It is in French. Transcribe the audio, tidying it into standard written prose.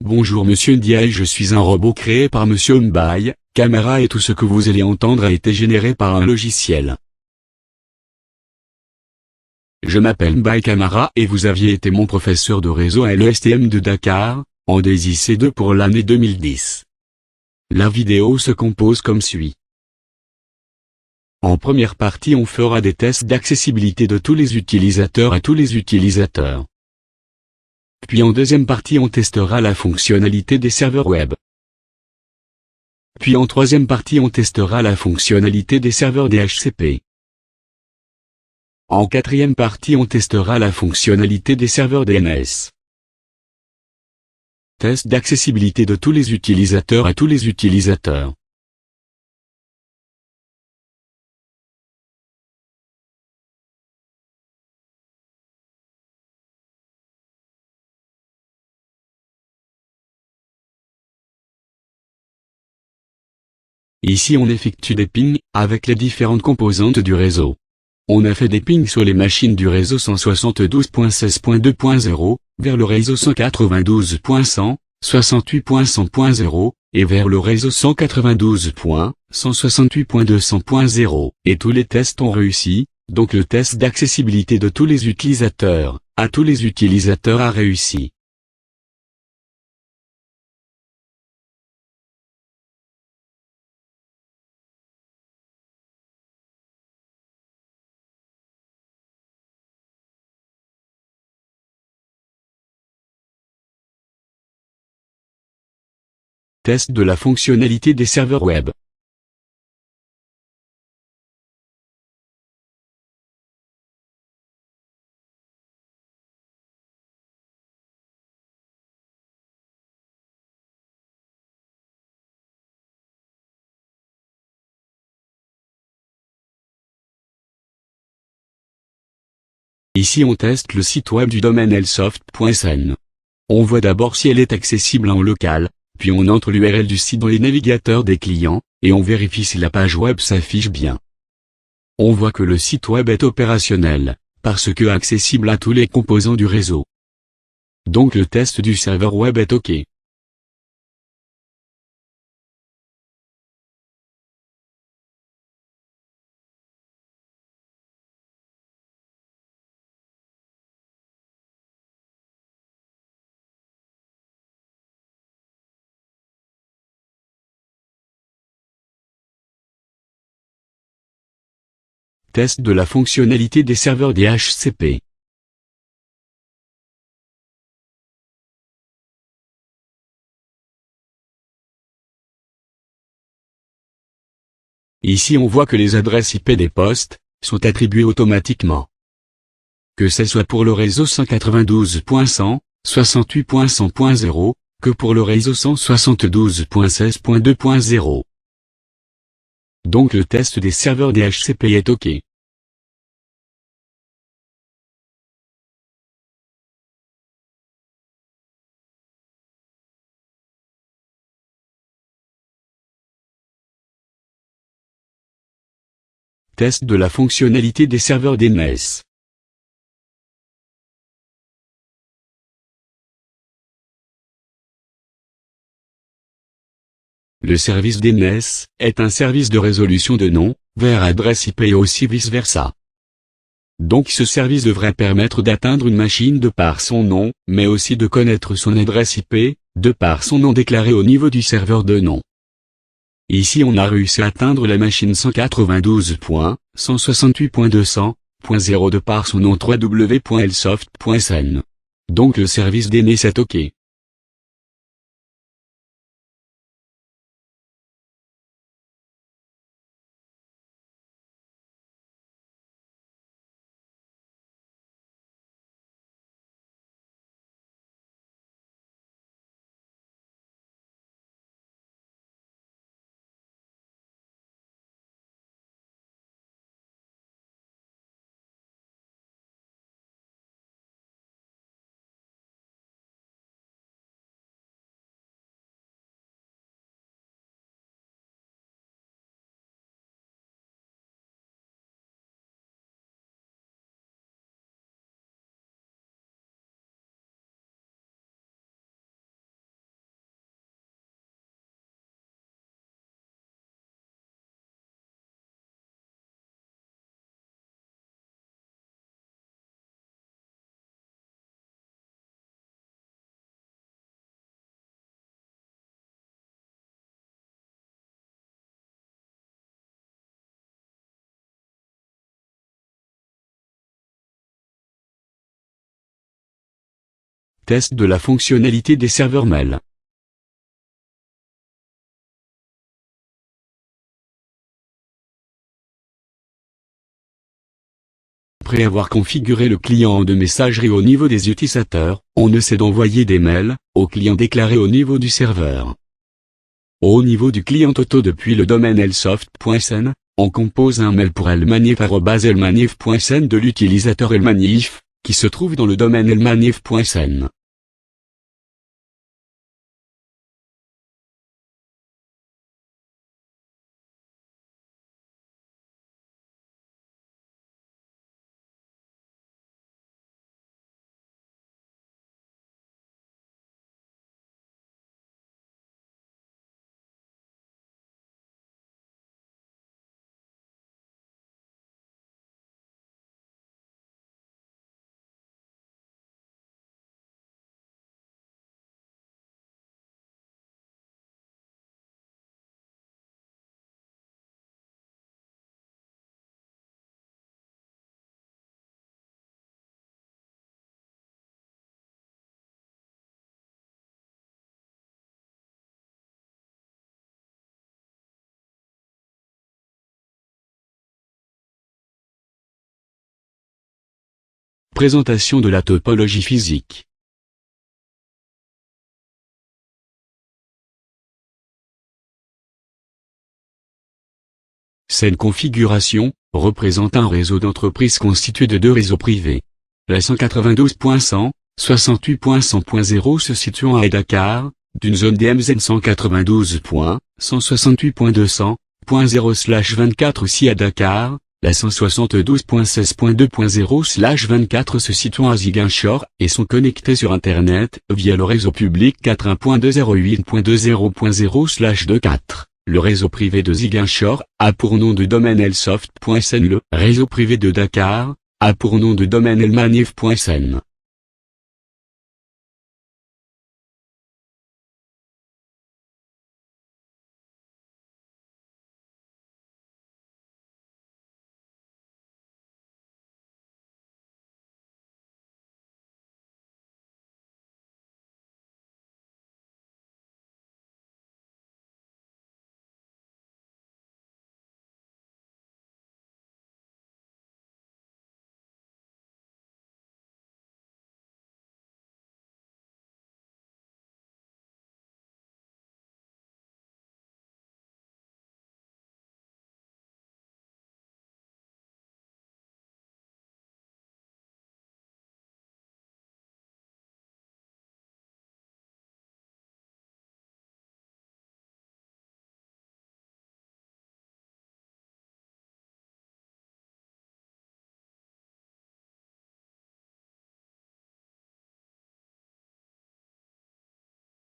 Bonjour Monsieur Ndiaye, je suis un robot créé par Monsieur Mbaye. Caméra et tout ce que vous allez entendre a été généré par un logiciel. Je m'appelle Mbaye Camara et vous aviez été mon professeur de réseau à l'ESTM de Dakar, en DSIC2 pour l'année 2010. La vidéo se compose comme suit. En première partie on fera des tests d'accessibilité de tous les utilisateurs à tous les utilisateurs. Puis en deuxième partie on testera la fonctionnalité des serveurs web. Puis en troisième partie on testera la fonctionnalité des serveurs DHCP. En quatrième partie on testera la fonctionnalité des serveurs DNS. Test d'accessibilité de tous les utilisateurs à tous les utilisateurs. Ici on effectue des pings, avec les différentes composantes du réseau. On a fait des pings sur les machines du réseau 172.16.2.0, vers le réseau 192.100, 68.100.0, et vers le réseau 192.168.200.0. Et tous les tests ont réussi, donc le test d'accessibilité de tous les utilisateurs, à tous les utilisateurs a réussi. Test de la fonctionnalité des serveurs web. Ici on teste le site web du domaine elsoft.sn. On voit d'abord si elle est accessible en local, puis on entre l'URL du site dans les navigateurs des clients, et on vérifie si la page web s'affiche bien. On voit que le site web est opérationnel, parce que accessible à tous les composants du réseau. Donc le test du serveur web est OK. Test de la fonctionnalité des serveurs DHCP. Ici on voit que les adresses IP des postes sont attribuées automatiquement. Que ce soit pour le réseau 192.100, 68.100.0, que pour le réseau 172.16.2.0. Donc le test des serveurs DHCP est OK. Test de la fonctionnalité des serveurs DNS. Le service DNS est un service de résolution de nom, vers adresse IP et aussi vice-versa. Donc ce service devrait permettre d'atteindre une machine de par son nom, mais aussi de connaître son adresse IP, de par son nom déclaré au niveau du serveur de nom. Ici on a réussi à atteindre la machine 192.168.200.0 de par son nom www.elsoft.sn. Donc le service DNS est OK. Test de la fonctionnalité des serveurs mail. Après avoir configuré le client de messagerie au niveau des utilisateurs, on essaie d'envoyer des mails aux clients déclarés au niveau du serveur. Au niveau du client auto depuis le domaine elsoft.sn, on compose un mail pour elmanif@elmanif.sn de l'utilisateur elmanif, qui se trouve dans le domaine elmanif.sn. Présentation de la topologie physique. Cette configuration représente un réseau d'entreprises constitué de deux réseaux privés. La 192.168.100.0 se situant à Dakar, d'une zone DMZ 192.168.200.0/24 aussi à Dakar. La 172.16.2.0/24 se situant à Ziguinchor et sont connectés sur Internet via le réseau public 4.1.208.20.0/24. Le réseau privé de Ziguinchor a pour nom de domaine elsoft.sn. Le réseau privé de Dakar a pour nom de domaine elmanif.sn.